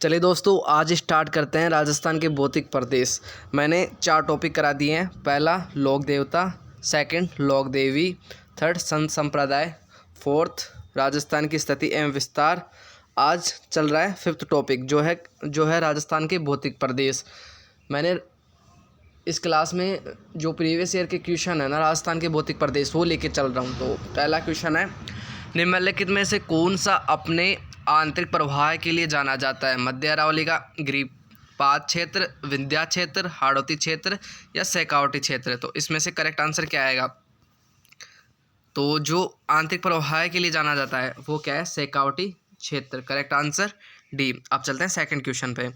चलिए दोस्तों, आज स्टार्ट करते हैं राजस्थान के भौतिक प्रदेश। मैंने 4 टॉपिक करा दिए हैं। पहला लोक देवता, सेकंड लोक देवी, थर्ड संत संप्रदाय, फोर्थ राजस्थान की स्थिति एवं विस्तार। आज चल रहा है 5th टॉपिक जो है राजस्थान के भौतिक प्रदेश। मैंने इस क्लास में जो प्रीवियस ईयर के क्वेश्चन है ना राजस्थान के भौतिक प्रदेश वो लेके चल रहा हूँ। तो पहला क्वेश्चन है, निम्नलिखित में से कौन सा अपने आंतरिक प्रवाह के लिए जाना जाता है? मध्य अरावली का गिरिपाद क्षेत्र, विंध्या क्षेत्र, हाड़ौती क्षेत्र या शेखावटी क्षेत्र। तो इसमें से करेक्ट आंसर क्या आएगा? तो जो आंतरिक प्रवाह के लिए जाना जाता है वो क्या है? शेखावटी क्षेत्र। Correct answer D. अब चलते हैं सेकंड क्वेश्चन पे।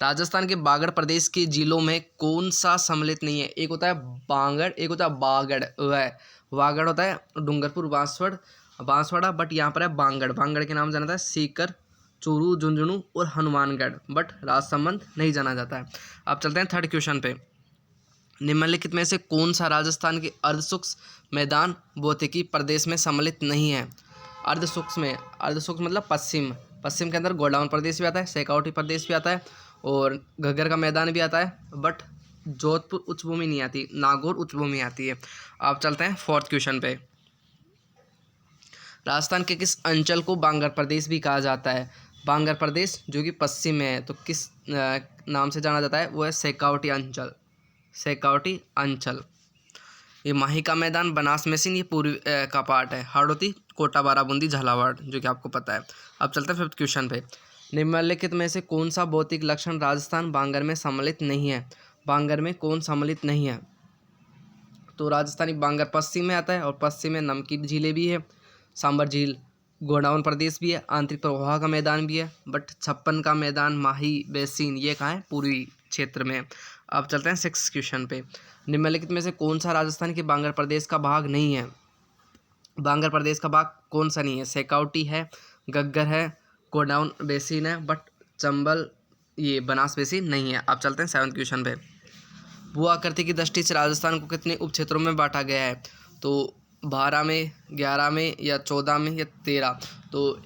राजस्थान के बागड़ प्रदेश के जिलों में कौन सा सम्मिलित नहीं है? एक होता है बांगड़, एक होता है बागड़। वह बागड़ होता है डूंगरपुर बांसवाड़ा, बट यहाँ पर है बांगड़। बांगड़ के नाम जाना जाता है सीकर, चूरू, झुंझुनू और हनुमानगढ़, बट राजसमंद नहीं जाना जाता है। अब चलते हैं थर्ड क्वेश्चन पे। निम्नलिखित में से कौन सा राजस्थान के अर्धशुष्क मैदान भौतिकी प्रदेश में सम्मिलित नहीं है? अर्धशुष्क मतलब पश्चिम के अंदर गोडाउन प्रदेश भी आता है, शेखावटी प्रदेश भी आता है और घग्गर का मैदान भी आता है, बट जोधपुर उच्च भूमि नहीं आती, नागौर उच्च भूमि आती है। अब चलते हैं फोर्थ क्वेश्चन पे। राजस्थान के किस अंचल को बांगर प्रदेश भी कहा जाता है? बांगर प्रदेश जो कि पश्चिम में है, तो किस नाम से जाना जाता है? वो है शेखावटी अंचल। शेखावटी अंचल। ये माही का मैदान, बनास मेसिन, ये पूर्वी का पार्ट है। हाड़ौती, कोटा, बाराबूंदी, झालावाड़, जो कि आपको पता है। अब चलते हैं 5th क्वेश्चन पे। निम्नलिखित में से कौन सा भौतिक लक्षण राजस्थान बांगर में सम्मिलित नहीं है? बांगर में कौन सम्मिलित नहीं है? तो राजस्थानी बांगर पश्चिम में आता है और पश्चिम में नमकीन झीलें भी है, सांबर झील, गोडाउन प्रदेश भी है, आंतरिक प्रवाह का मैदान भी है, बट छप्पन का मैदान, माही बेसिन, ये कहाँ है? पूर्वी क्षेत्र में। अब चलते हैं 6th क्वेश्चन पे। निम्नलिखित में से कौन सा राजस्थान के बांगर प्रदेश का भाग नहीं है? बांगर प्रदेश का भाग कौन सा नहीं है? शेखावटी है, घग्गर है, गोडाउन बेसिन है, बट चंबल ये बनास बेसिन नहीं है। अब चलते हैं 7th क्वेश्चन पे। भू आकृति की दृष्टि से राजस्थान को कितने उप क्षेत्रों में बांटा गया है? तो 12 में, 11 में या 14 में या 13। तो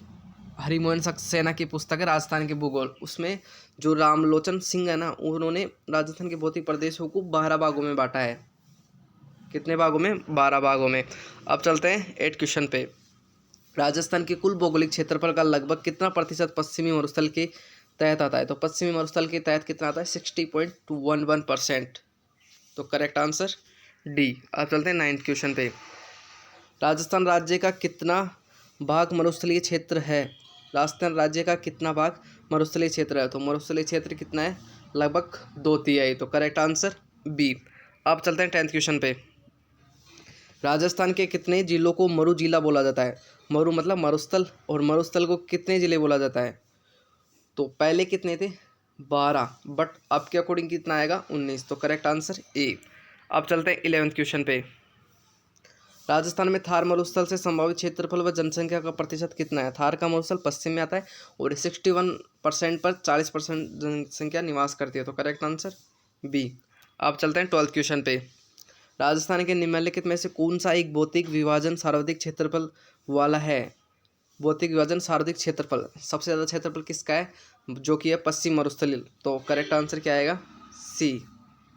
हरिमोहन सक्सेना की पुस्तक है राजस्थान के भूगोल, उसमें जो रामलोचन सिंह है ना, उन्होंने राजस्थान के भौतिक प्रदेशों को 12 भागों में बांटा है। कितने भागों में? 12 भागों में। अब चलते हैं 8th क्वेश्चन पे। राजस्थान के कुल भौगोलिक क्षेत्रफल का लगभग कितना प्रतिशत पश्चिमी मरुस्थल के तहत आता है? तो पश्चिमी मरुस्थल के तहत कितना आता है? 60.11%। तो करेक्ट आंसर डी। अब चलते हैं 9th क्वेश्चन पे। राजस्थान राज्य का कितना भाग मरुस्थलीय क्षेत्र है? राजस्थान राज्य का कितना भाग मरुस्थलीय क्षेत्र है? तो मरुस्थलीय क्षेत्र कितना है? लगभग 2/3। तो करेक्ट आंसर बी। अब चलते हैं 10th क्वेश्चन पे। राजस्थान के कितने जिलों को मरु जिला बोला जाता है? मरु मतलब मरुस्थल, और मरुस्थल को कितने जिले बोला जाता है? तो पहले कितने थे? 12, बट अब के अकॉर्डिंग कितना आएगा? 19। तो करेक्ट आंसर ए। अब चलते हैं 11th क्वेश्चन पे। राजस्थान में थार मरुस्थल से संभावित क्षेत्रफल व जनसंख्या का प्रतिशत कितना है? थार का मरुस्थल पश्चिम में आता है और 61% पर 40% जनसंख्या निवास करती है। तो करेक्ट आंसर बी। अब चलते हैं 12th क्वेश्चन पे। राजस्थान के निम्नलिखित में से कौन सा एक भौतिक विभाजन सर्वाधिक क्षेत्रफल वाला है? भौतिक विभाजन सर्वाधिक क्षेत्रफल, सबसे ज़्यादा क्षेत्रफल किसका है? जो कि है पश्चिम मरुस्थलीय। तो करेक्ट आंसर क्या आएगा? सी।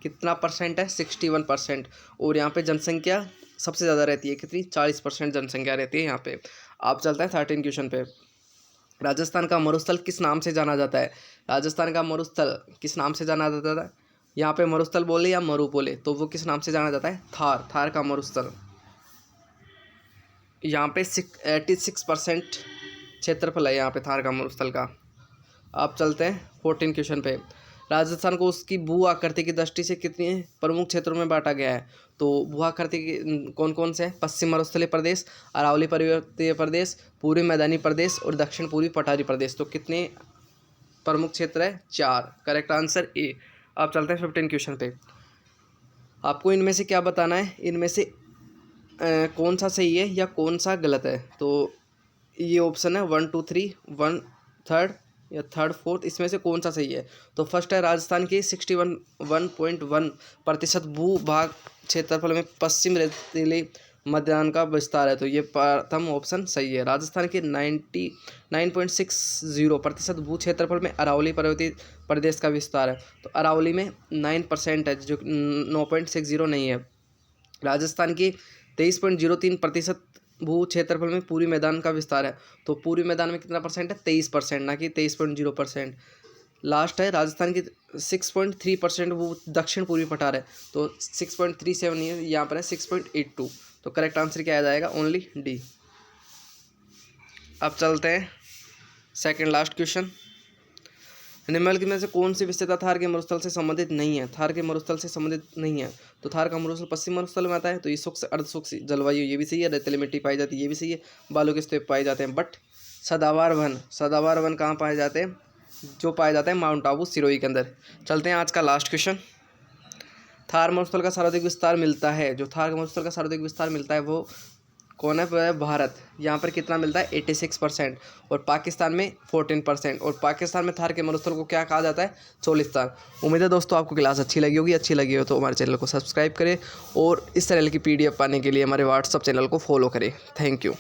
कितना परसेंट है? 61%। और यहाँ पे जनसंख्या सबसे ज़्यादा रहती है, कितनी? 40% जनसंख्या रहती है यहाँ पे। आप चलता है 13 क्वेश्चन पे। राजस्थान का मरुस्थल किस नाम से जाना जाता है? राजस्थान का मरुस्थल किस नाम से जाना जाता है? यहाँ पे मरुस्थल बोले या मरु बोले, तो वो किस नाम से जाना जाता है? थार का मरुस्थल। यहाँ पे 86% क्षेत्रफल है यहाँ पे थार का मरुस्थल का। आप चलते हैं 14 क्वेश्चन पे। राजस्थान को उसकी भू आकृति की दृष्टि से कितने प्रमुख क्षेत्रों में बांटा गया है? तो भू आकृति के कौन कौन से हैं? पश्चिम मरुस्थलीय प्रदेश, अरावली पर्वतीय प्रदेश, पूर्वी मैदानी प्रदेश और दक्षिण पूर्वी पठारी प्रदेश। तो कितने प्रमुख क्षेत्र है? 4। Correct answer A. अब चलते हैं 15 क्वेश्चन पे। आपको इनमें से क्या बताना है? इनमें से कौन सा सही है या कौन सा गलत है? तो ये ऑप्शन है 1 2 3, 1 3rd या 3rd 4th, इसमें से कौन सा सही है? तो फर्स्ट है राजस्थान के 61.1% भू भाग क्षेत्रफल में पश्चिम रेतीली मैदान का विस्तार है, तो ये प्रथम ऑप्शन सही है। राजस्थान के 99.60% भू क्षेत्रफल में अरावली पर्वतीय प्रदेश का विस्तार है, तो अरावली में 9% है, जो 9.60 नहीं है। राजस्थान की 23.03% भू क्षेत्रफल में पूरी मैदान का विस्तार है, तो पूरी मैदान में कितना परसेंट है? 23%, ना कि 23.0%। लास्ट है राजस्थान की 6.3% वो दक्षिण पूर्वी पठार है, तो 6.37 नहीं है, यहाँ पर है 6.82। तो करेक्ट आंसर क्या आ जाएगा? Only D. अब चलते हैं सेकंड लास्ट क्वेश्चन। निम्नलिखित में से कौन सी विशेषता थार के मरुस्थल से संबंधित नहीं है? थार के मरुस्थल से संबंधित नहीं है, तो थार का मरुस्थल पश्चिम मरुस्थल में आता है, तो ये शुष्क अर्ध शुष्क जलवायु, ये भी सही है। रेतीली मिट्टी पाई जाती है, ये भी सही है। बालू के स्तूप पाए जाते हैं, बट सदाबहार वन कहाँ पाए जाते हैं? जो पाया जाता है माउंट आबू सिरोही के अंदर। चलते हैं आज का लास्ट क्वेश्चन। थार मरुस्थल का सर्वाधिक विस्तार मिलता है, जो थार मरुस्थल का सर्वाधिक विस्तार मिलता है वो कौन है? भारत। यहाँ पर कितना मिलता है? 86%, और पाकिस्तान में 14%, और पाकिस्तान में थार के मरुस्थल को क्या कहा जाता है? चोलिस्तान। उम्मीद है दोस्तों आपको क्लास अच्छी लगी होगी। अच्छी लगी हो तो हमारे चैनल को सब्सक्राइब करें, और इस चैनल की PDF पाने के लिए हमारे व्हाट्सअप चैनल को फॉलो करें। Thank you.